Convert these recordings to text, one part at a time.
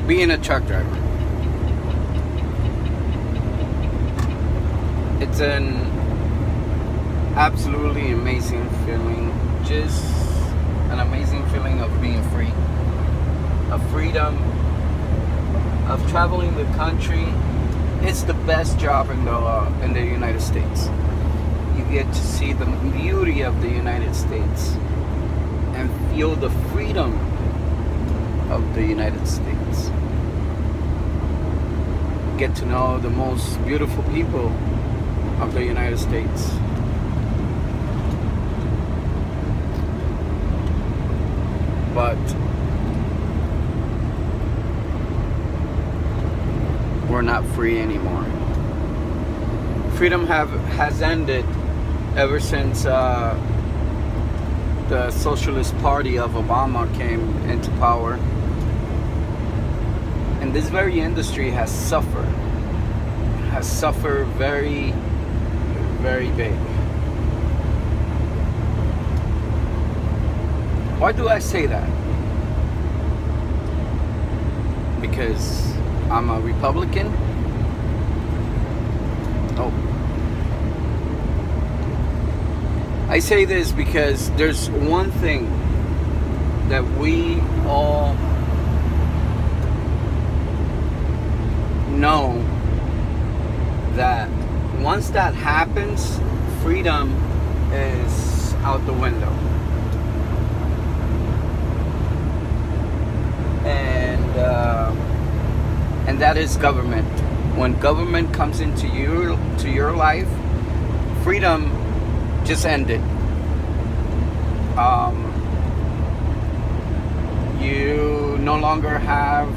being a truck driver. It's an absolutely amazing feeling. Just an amazing feeling of being free, of freedom, of traveling the country. It's the best job in the United States. You get to see the beauty of the United States and feel the freedom of the United States. Get to know the most beautiful people of the United States. But we're not free anymore. Freedom has ended ever since the Socialist Party of Obama came into power. And this very industry has suffered very, very big. Why do I say that? Because I'm a Republican? Oh. I say this because there's one thing that we all know, that once that happens, freedom is out the window. And that is government. When government comes into your life, freedom just ended. You no longer have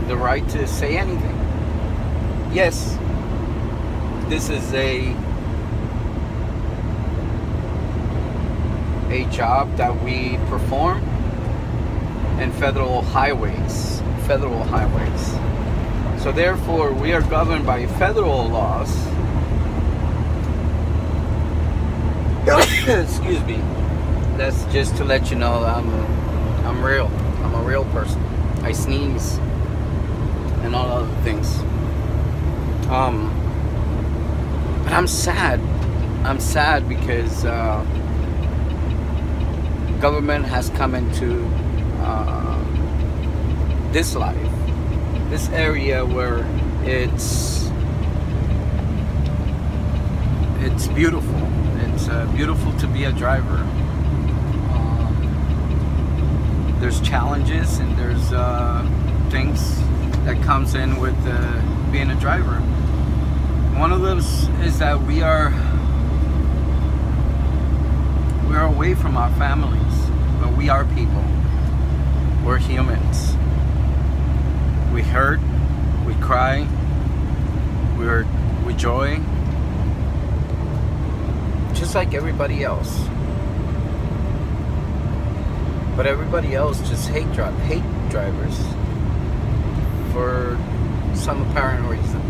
the right to say anything. Yes, this is a job that we perform in federal highways. So therefore, we are governed by federal laws. Excuse me. That's just to let you know that I'm real. I'm a real person. I sneeze and all other things. But I'm sad. I'm sad because government has come into this life, this area where it's beautiful. It's beautiful to be a driver. There's challenges and there's things that comes in with being a driver. One of those is that we are away from our families, but we are people. We're humans. We hurt, we cry, we joy, just like everybody else. But everybody else just hate drivers for some apparent reason.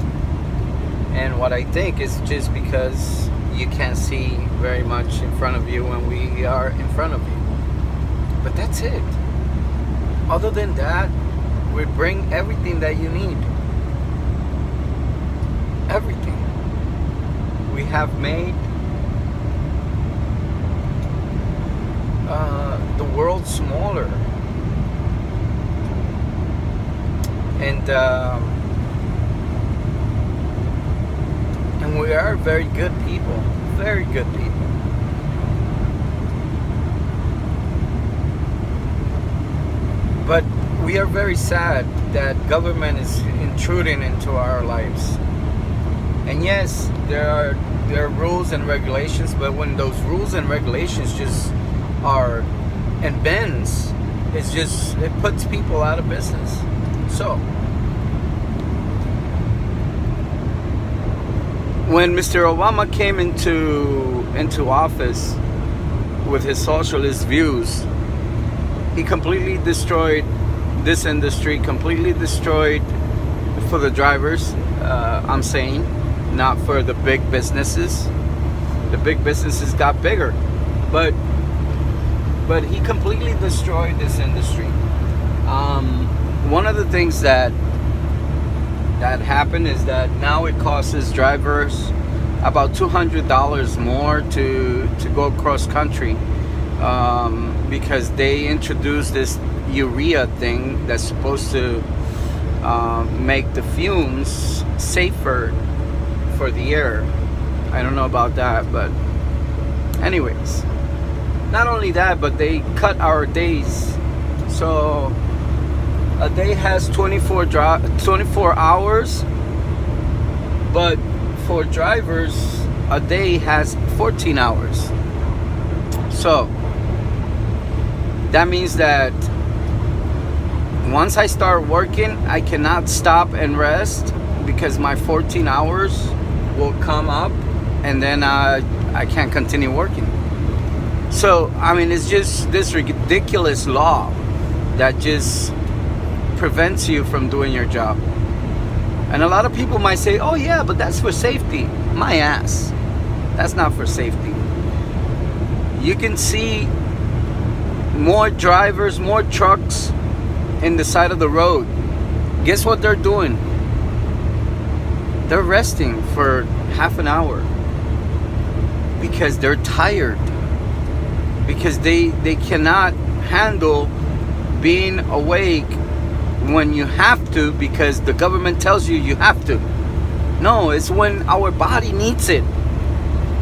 And what I think is just because you can't see very much in front of you when we are in front of you. But that's it. Other than that, we bring everything that you need. Everything. We have made the world smaller. And we are very good people. Very good people. But we are very sad that government is intruding into our lives. And yes, there are rules and regulations, but when those rules and regulations just are and bends, it puts people out of business. So when Mr. Obama came into office with his socialist views, he completely destroyed this industry, completely destroyed for the drivers, I'm saying, not for the big businesses. The big businesses got bigger, but he completely destroyed this industry. one of the things that happened is that now it costs drivers about $200 more to go cross country, because they introduced this urea thing that's supposed to make the fumes safer for the air. I don't know about that, but anyways, not only that, but they cut our days. So a day has 24 hours, but for drivers a day has 14 hours. So that means that once I start working, I cannot stop and rest, because my 14 hours will come up, and then I can't continue working. So I mean, it's just this ridiculous law that just prevents you from doing your job. And a lot of people might say, oh yeah, but that's for safety. My ass, that's not for safety. You can see more drivers, more trucks in the side of the road. Guess what they're doing? They're resting for half an hour because they're tired, because they cannot handle being awake when you have to, because the government tells you you have to. No, it's when our body needs it.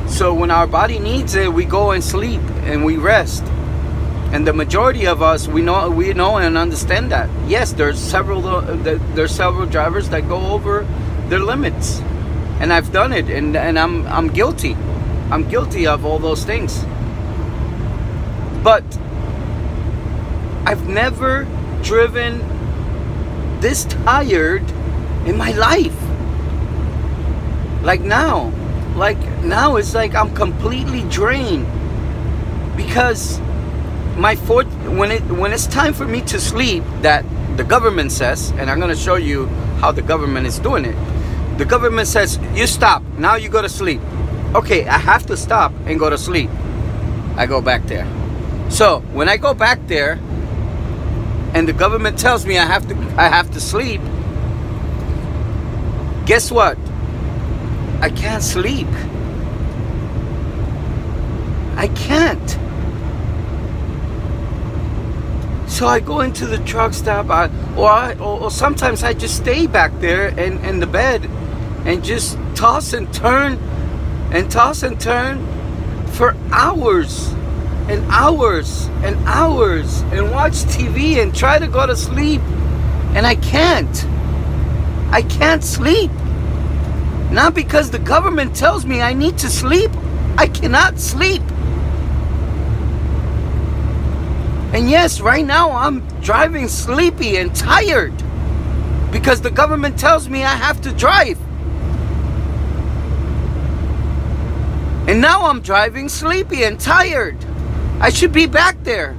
So when our body needs it, we go and sleep and we rest. And the majority of us, we know and understand that. Yes, there's several drivers that go over their limits, and I've done it, and I'm guilty. I'm guilty of all those things. But I've never driven this tired in my life. Like now it's like I'm completely drained, because when it's time for me to sleep, that the government says, and I'm going to show you how the government is doing it. The government says, you stop, now you go to sleep. Okay, I have to stop and go to sleep. I go back there. So when I go back there and the government tells me I have to sleep, guess what? I can't sleep. I can't. So I go into the truck stop, or sometimes I just stay back there in the bed and just toss and turn for hours and hours and hours, and watch TV and try to go to sleep, and I can't sleep. Not because the government tells me I need to sleep. I cannot sleep. And yes, right now I'm driving sleepy and tired because the government tells me I have to drive. And now I'm driving sleepy and tired. I should be back there.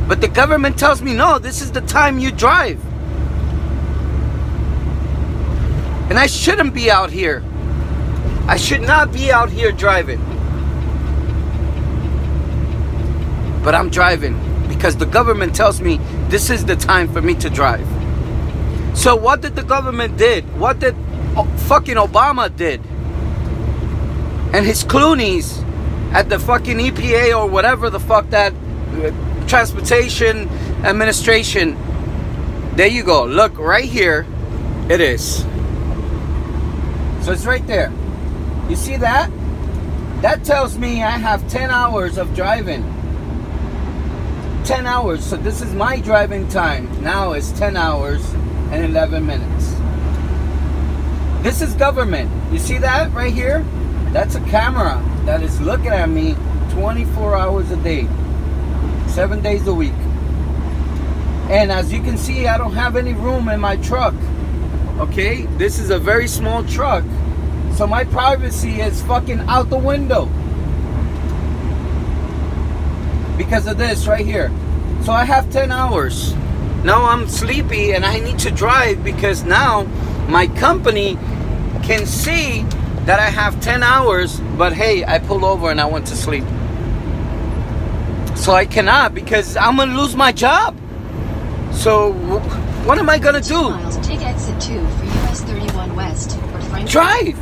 But the government tells me, no, this is the time you drive. And I shouldn't be out here. I should not be out here driving. But I'm driving because the government tells me this is the time for me to drive. So what did the government did? What did fucking Obama did? And his Clooney's at the fucking EPA or whatever the fuck that Transportation Administration. There you go. Look right here. It is. So it's right there. You see that? That tells me I have 10 hours of driving. 10 hours. So this is my driving time. Now it's 10 hours and 11 minutes. This is government. You see that right here? That's a camera that is looking at me 24 hours a day, 7 days a week. And as you can see, I don't have any room in my truck. Okay? This is a very small truck. So my privacy is fucking out the window because of this right here. So I have 10 hours. Now I'm sleepy and I need to drive because now my company can see that I have 10 hours, but hey, I pulled over and I went to sleep. So I cannot, because I'm gonna lose my job. So What am I gonna 2 do? miles, take exit 2 for US 31 West or Franklin. Drive.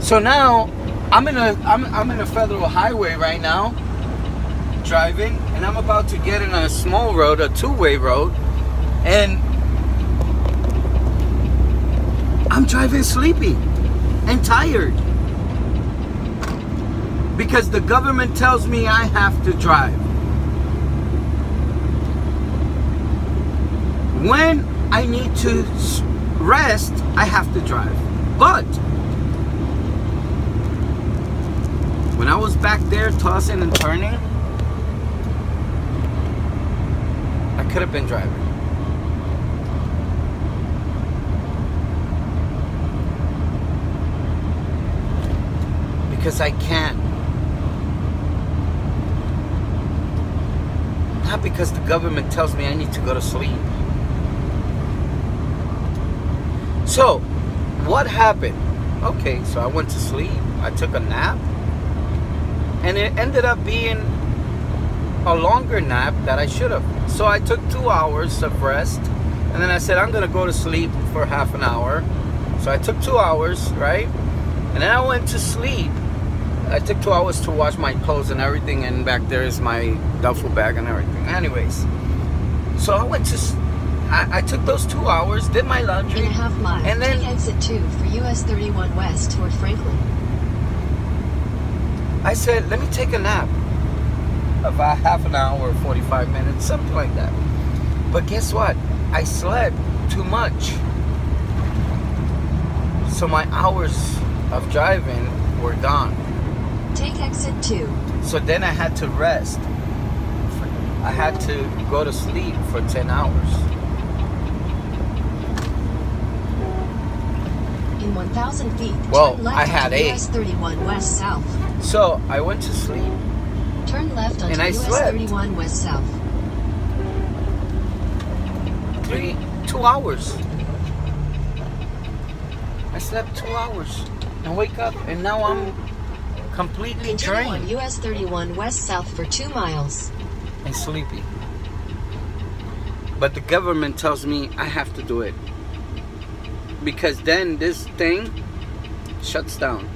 So now I'm in a federal highway right now, driving, and I'm about to get in a small road, a two-way road, and I'm driving sleepy and tired because the government tells me I have to drive. When I need to rest, I have to drive. But when I was back there tossing and turning, I could have been driving. Because I can't. Not because the government tells me I need to go to sleep. So, what happened? Okay, so I went to sleep. I took a nap. And it ended up being a longer nap that I should have. So I took 2 hours of rest. And then I said, I'm going to go to sleep for half an hour. So I took 2 hours, right? And then I went to sleep. I took 2 hours to wash my clothes and everything. And back there is my duffel bag and everything. Anyways. So I went to... I took those 2 hours, did my laundry. 1.5 miles, and then take exit 2 for US 31 West toward Franklin. I said, let me take a nap. About half an hour, 45 minutes, something like that. But guess what? I slept too much. So my hours of driving were gone. Take exit 2. So then I had to rest. I had to go to sleep for 10 hours. In 1,000 feet, Well, turn left I had onto 8. US 31 West South. So I went to sleep. Turn left onto And I US slept. 31 West South. 2 hours. I slept 2 hours and wake up, and now I'm completely Continue on drained US 31 West South for 2 miles. and sleepy. But the government tells me I have to do it because then this thing shuts down.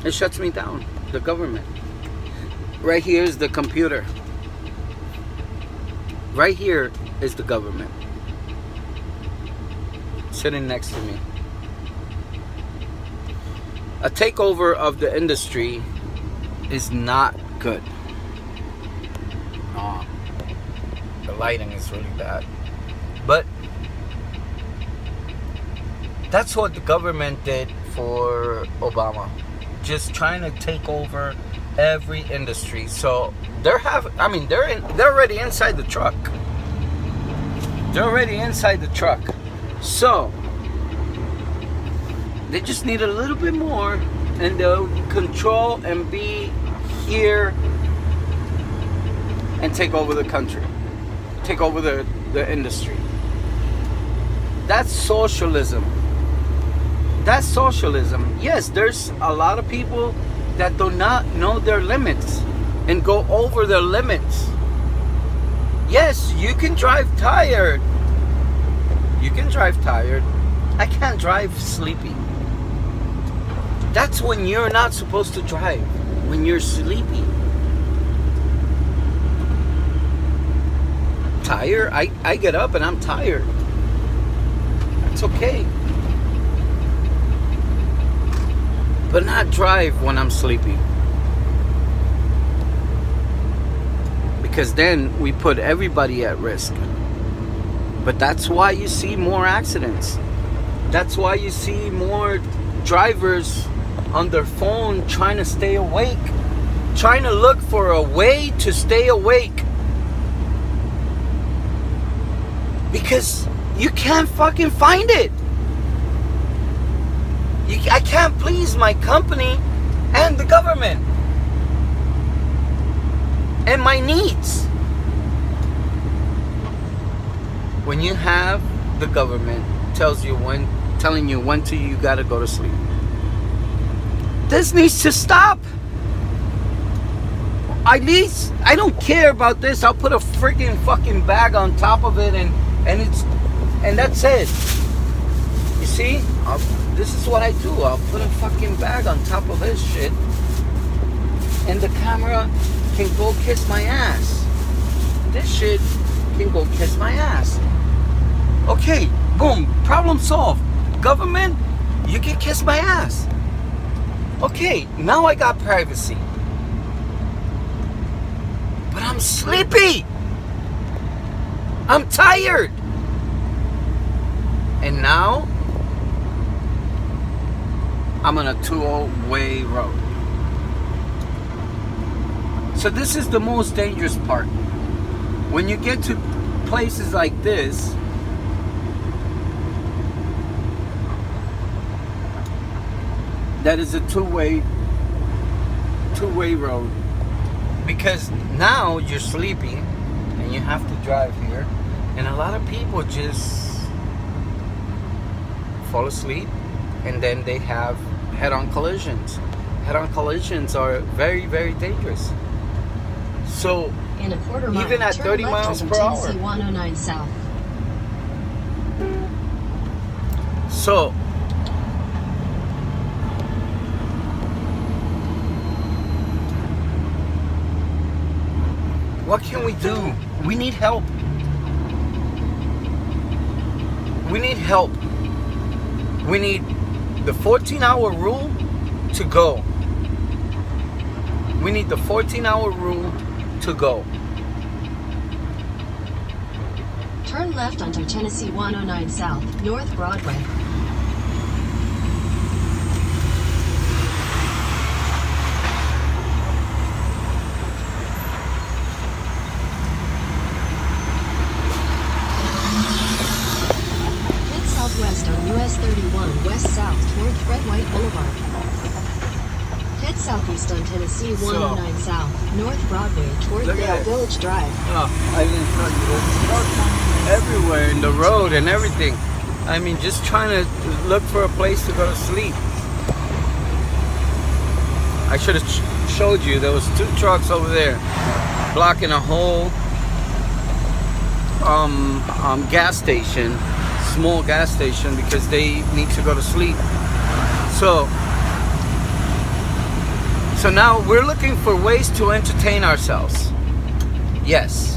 It shuts me down. The government. Right here is the computer. Right here is the government sitting next to me. A takeover of the industry is not good. The lighting is really bad. But that's what the government did for Obama. Just trying to take over every industry. So they're already inside the truck. They're already inside the truck. So they just need a little bit more, and they'll control and be here and take over the country, take over the industry. That's socialism. That's socialism. Yes, there's a lot of people that do not know their limits and go over their limits. Yes, you can drive tired. You can drive tired. I can't drive sleepy. That's when you're not supposed to drive, when you're sleepy. Tired? I get up and I'm tired. That's okay. But not drive when I'm sleepy. Because then we put everybody at risk. But that's why you see more accidents. That's why you see more drivers on their phone trying to stay awake, trying to look for a way to stay awake. Because you can't fucking find it. I can't please my company and the government and my needs. When you have the government telling you when you gotta go to sleep, this needs to stop. at least I don't care about this. I'll put a freaking fucking bag on top of it, and that's it. You see, this is what I do. I'll put a fucking bag on top of this shit, and the camera can go kiss my ass. This shit can go kiss my ass. Okay, boom, problem solved. Government, you can kiss my ass. Okay, now I got privacy. But I'm sleepy. I'm tired. And now I'm on a two-way road. So this is the most dangerous part. When you get to places like this, that is a two-way road, because now you're sleeping and you have to drive here, and a lot of people just fall asleep, and then they have head-on collisions. Head-on collisions are very, very dangerous. So In a quarter mile, even at turn 30 left miles onto per hour. Tennessee 109 South. So what can we do? We need help. We need help. We need the 14-hour rule to go. We need the 14-hour rule to go. Turn left onto Tennessee 109 South, North Broadway. Head southwest on US 31 west-south toward Fred White Boulevard. Head southeast on Tennessee 109 South, North Broadway toward Look at Vale it. Village Drive. Oh, I didn't tell you this. Everywhere in the road and everything. I mean, just trying to look for a place to go to sleep. I should have showed you. There was 2 trucks over there blocking a whole gas station, small gas station, because they need to go to sleep. So now we're looking for ways to entertain ourselves. Yes.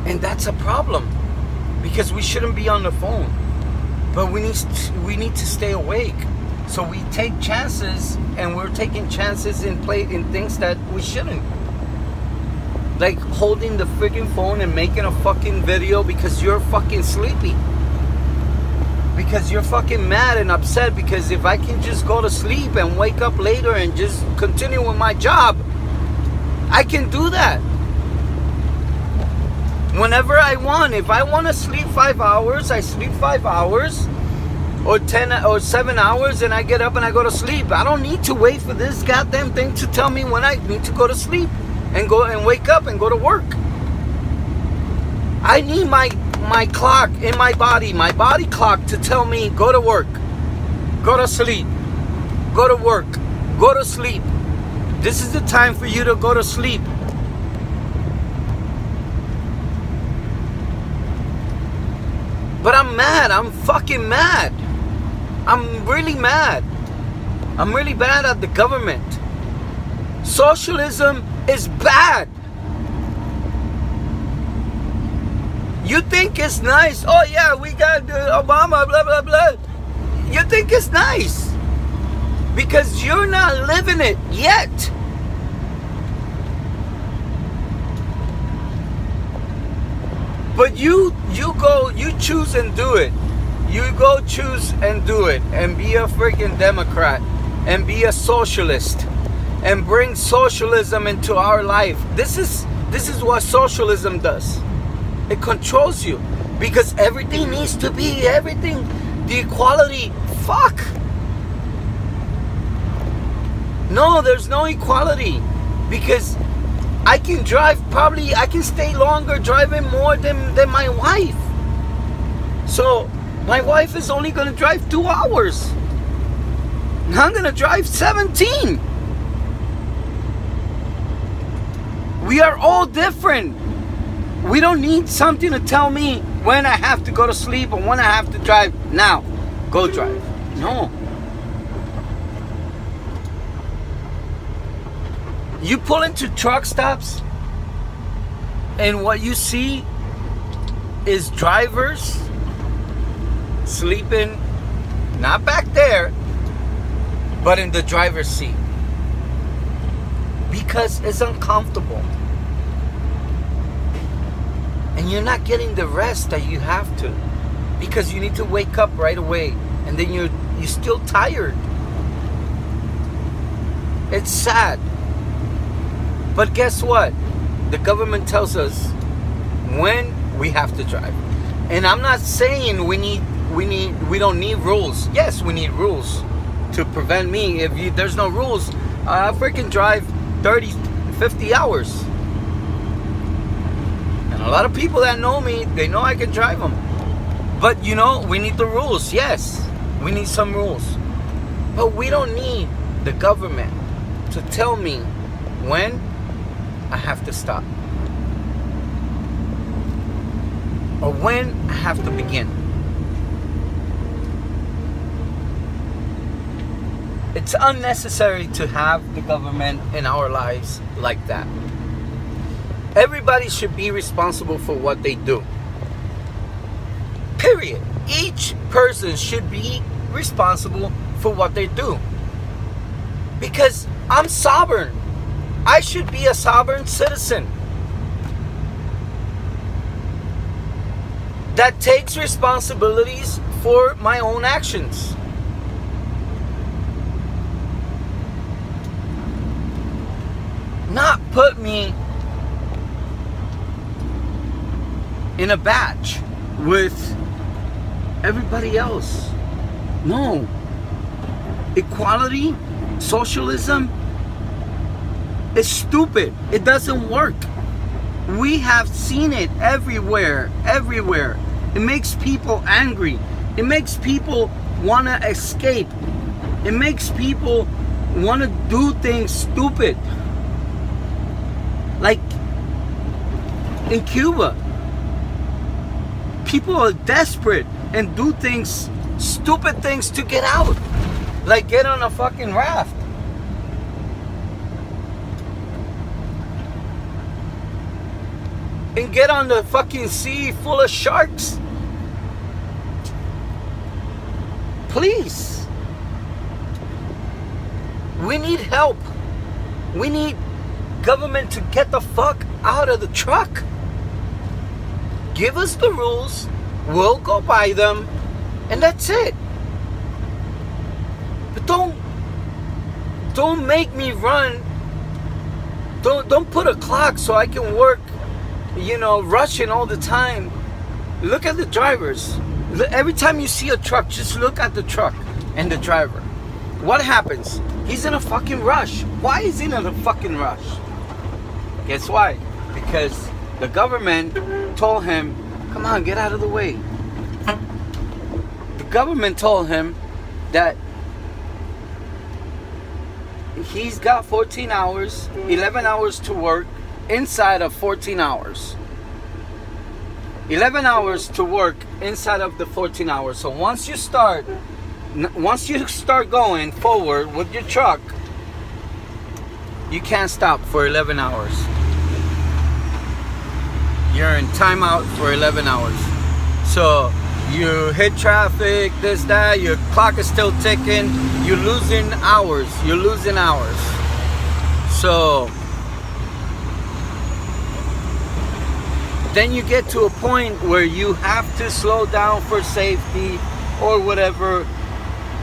And that's a problem, because we shouldn't be on the phone, but we need to stay awake. So we take chances, and we're taking chances in things that we shouldn't. Like holding the freaking phone and making a fucking video because you're fucking sleepy. Because you're fucking mad and upset, because if I can just go to sleep and wake up later and just continue with my job, I can do that. Whenever I want. If I want to sleep 5 hours, I sleep 5 hours, or 10 or 7 hours, and I get up and I go to sleep. I don't need to wait for this goddamn thing to tell me when I need to go to sleep and go and wake up and go to work. I need my clock in my body clock to tell me go to work, go to sleep, go to work, go to sleep. This is the time for you to go to sleep. But I'm mad. I'm fucking mad. I'm really mad. I'm really mad at the government. Socialism is bad. You think it's nice? Oh yeah, we got Obama, blah, blah, blah. You think it's nice because you're not living it yet. But you choose and do it. You go choose and do it, and be a freaking Democrat, and be a socialist, and bring socialism into our life. This is what socialism does. It controls you, because everything needs to be the equality. Fuck. No, there's no equality, because I can stay longer driving more than my wife. So my wife is only going to drive 2 hours. I'm going to drive 17. We are all different. We don't need something to tell me when I have to go to sleep or when I have to drive. Now, go drive. No. You pull into truck stops and what you see is drivers sleeping, not back there, but in the driver's seat. Because it's uncomfortable. And you're not getting the rest that you have to. Because you need to wake up right away. And then you're still tired. It's sad. But guess what? The government tells us when we have to drive. And I'm not saying we don't need rules. Yes, we need rules to prevent me. If there's no rules, I'll freaking drive 30, 50 hours. And a lot of people that know me, they know I can drive them. But you know, we need the rules. Yes, we need some rules. But we don't need the government to tell me when I have to stop. Or when I have to begin. It's unnecessary to have the government in our lives like that. Everybody should be responsible for what they do. Period. Each person should be responsible for what they do. Because I'm sovereign. I should be a sovereign citizen that takes responsibilities for my own actions. Not put me in a batch with everybody else. No. Equality, socialism is stupid. It doesn't work. We have seen it everywhere. It makes people angry. It makes people want to escape. It makes people want to do things stupid. Like in Cuba, people are desperate and do things, stupid things to get out. Like get on a fucking raft. And get on the fucking sea full of sharks. Please. We need help. We need government to get the fuck out of the truck. Give us the rules. We'll go by them. And that's it. But don't make me run. Don't put a clock so I can work, rushing all the time. Look at the drivers. Every time you see a truck, just look at the truck and the driver. What happens? He's in a fucking rush. Why is he in a fucking rush? Guess why? Because the government told him, come on, get out of the way. The government told him that he's got 14 hours, 11 hours to work inside of 14 hours. 11 hours to work inside of the 14 hours. So once you start going forward with your truck, you can't stop for 11 hours. You're in timeout for 11 hours. So you hit traffic, this, that, your clock is still ticking. You're losing hours. So then you get to a point where you have to slow down for safety or whatever.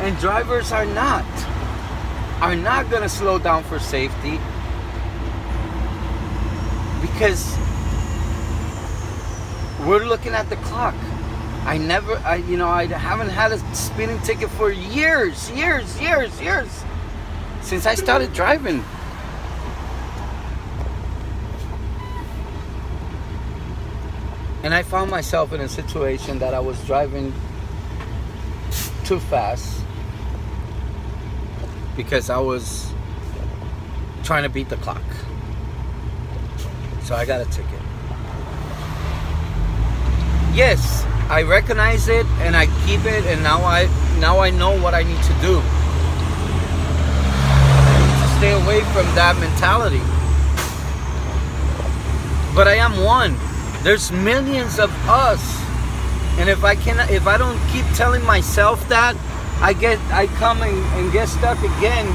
And drivers are not going to slow down for safety because we're looking at the clock. I haven't had a speeding ticket for years, since I started driving. And I found myself in a situation that I was driving too fast. because I was trying to beat the clock. So I got a ticket. Yes, I recognize it and I keep it, and now I know what I need to do to stay away from that mentality. But I am one. There's millions of us, and if I don't keep telling myself that, I come and get stuck again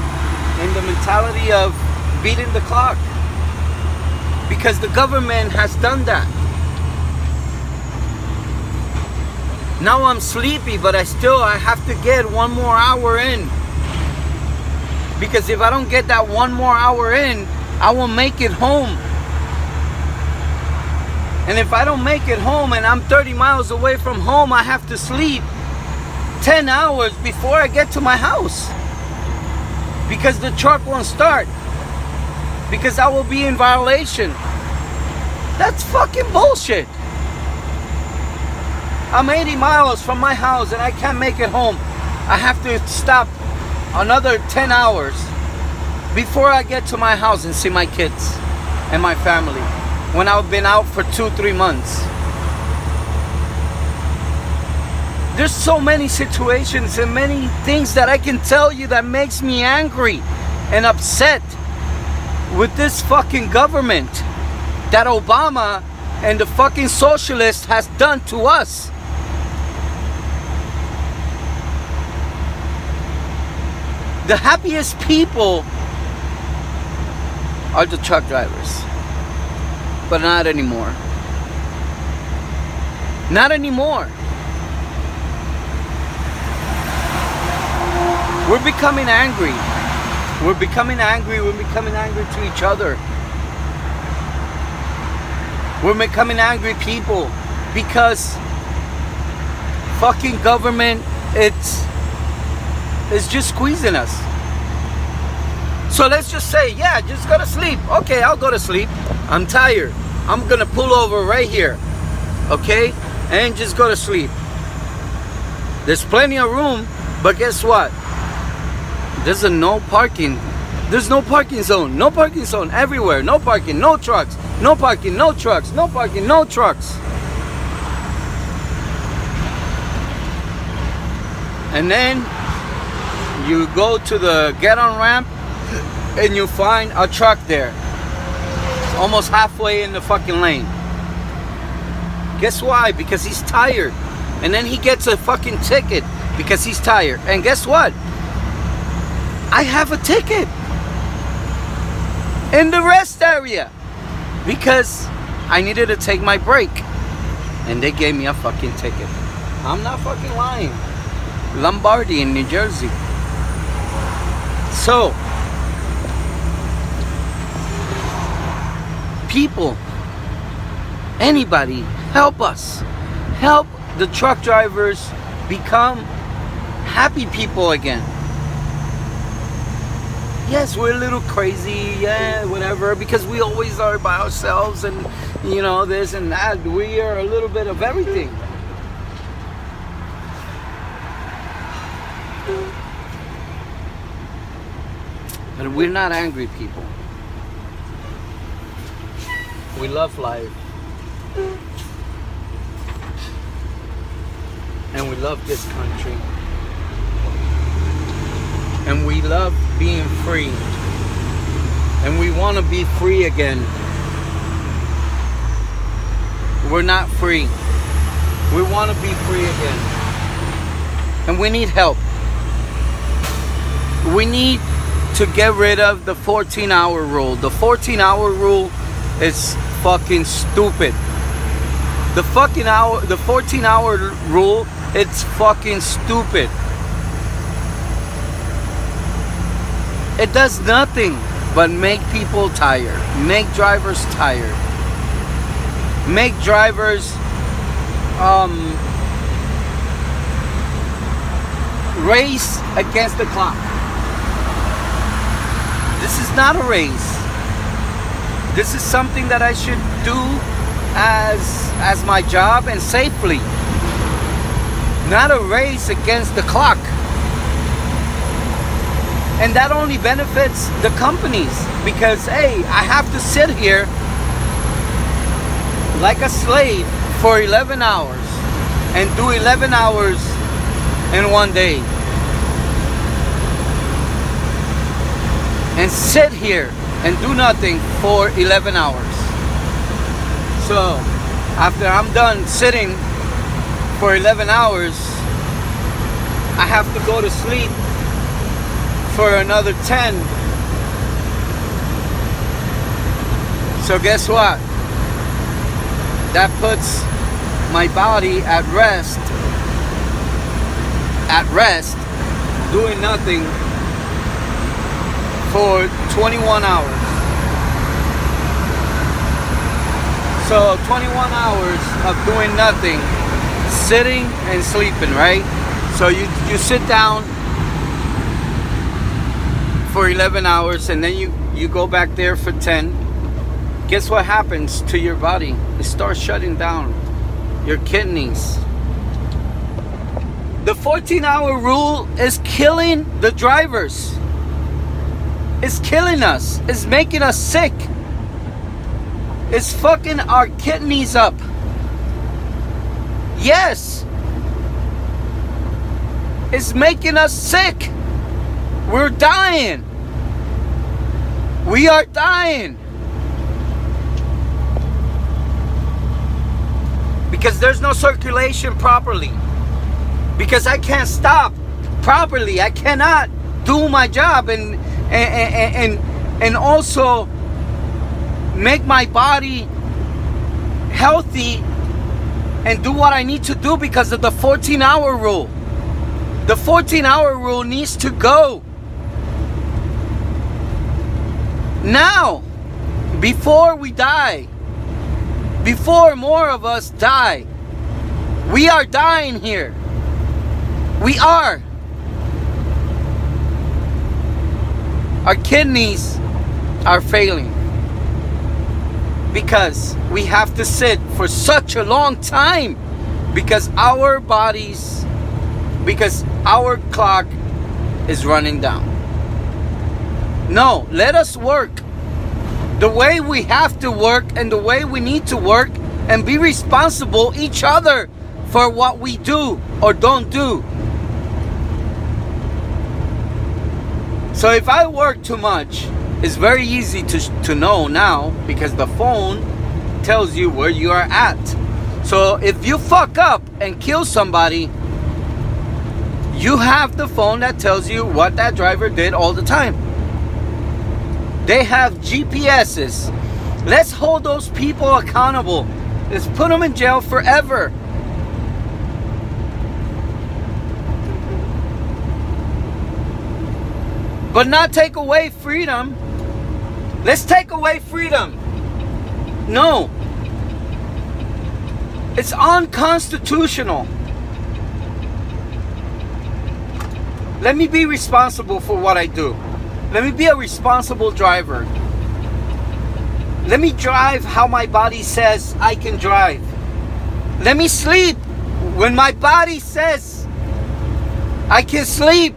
in the mentality of beating the clock, because the government has done that. Now I'm sleepy, but I have to get 1 more hour in, because if I don't get that 1 more hour in, I won't make it home. And if I don't make it home and I'm 30 miles away from home, I have to sleep 10 hours before I get to my house, because the truck won't start, because I will be in violation. That's fucking bullshit. I'm 80 miles from my house and I can't make it home. I have to stop another 10 hours before I get to my house and see my kids and my family, when I've been out for 2-3 months. There's so many situations and many things that I can tell you that makes me angry and upset with this fucking government that Obama and the fucking socialist has done to us. The happiest people are the truck drivers. But not anymore. Not anymore. We're becoming angry. We're becoming angry. We're becoming angry to each other. We're becoming angry people because fucking government, it's just squeezing us. So let's just say, yeah, just go to sleep. Okay, I'll go to sleep. I'm tired. I'm gonna pull over right here. Okay? And just go to sleep. There's plenty of room, but guess what? There's no parking. There's no parking zone. No parking zone everywhere. No parking, no trucks. No parking, no trucks. No parking, no trucks. And then you go to the get on ramp and you find a truck there, almost halfway in the fucking lane. Guess why? Because he's tired. And then he gets a fucking ticket because he's tired. And guess what? I have a ticket in the rest area because I needed to take my break, and they gave me a fucking ticket. I'm not fucking lying. Lombardy in New Jersey. So people, anybody, help us. Help the truck drivers become happy people again. Yes, we're a little crazy, yeah, whatever, because we always are by ourselves and, you know, this and that. We are a little bit of everything. But we're not angry people. We love life. And we love this country. And we love being free. And we want to be free again. We're not free. We want to be free again. And we need help. We need to get rid of the 14-hour rule. The 14-hour rule is fucking stupid. The 14-hour rule, it's fucking stupid. It does nothing but make people tired. Make drivers tired. Make drivers race against the clock. This is not a race. This is something that I should do as my job and safely. Not a race against the clock. And that only benefits the companies, because hey, I have to sit here like a slave for 11 hours and do 11 hours in one day, and sit here and do nothing for 11 hours. So after I'm done sitting for 11 hours, I have to go to sleep for another 10. So guess what? That puts my body at rest, doing nothing for 21 hours. So 21 hours of doing nothing, sitting and sleeping, right? So you sit down for 11 hours and then you go back there for 10. Guess what happens to your body? It starts shutting down your kidneys. The 14-hour rule is killing the drivers. It's killing us. It's making us sick. It's fucking our kidneys up. Yes. It's making us sick. We're dying. We are dying. Because there's no circulation properly. Because I can't stop properly. I cannot do my job and also make my body healthy and do what I need to do because of the 14-hour rule. The 14-hour rule needs to go now, before we die, before more of us die. We are dying here. We are. Our kidneys are failing because we have to sit for such a long time, because our bodies, because our clock is running down. No, let us work the way we have to work and the way we need to work, and be responsible each other for what we do or don't do. So if I work too much, it's very easy to know now, because the phone tells you where you are at. So if you fuck up and kill somebody, you have the phone that tells you what that driver did all the time. They have GPSs. Let's hold those people accountable. Let's put them in jail forever. But not take away freedom. Let's take away freedom. No. It's unconstitutional. Let me be responsible for what I do. Let me be a responsible driver. Let me drive how my body says I can drive. Let me sleep when my body says I can sleep.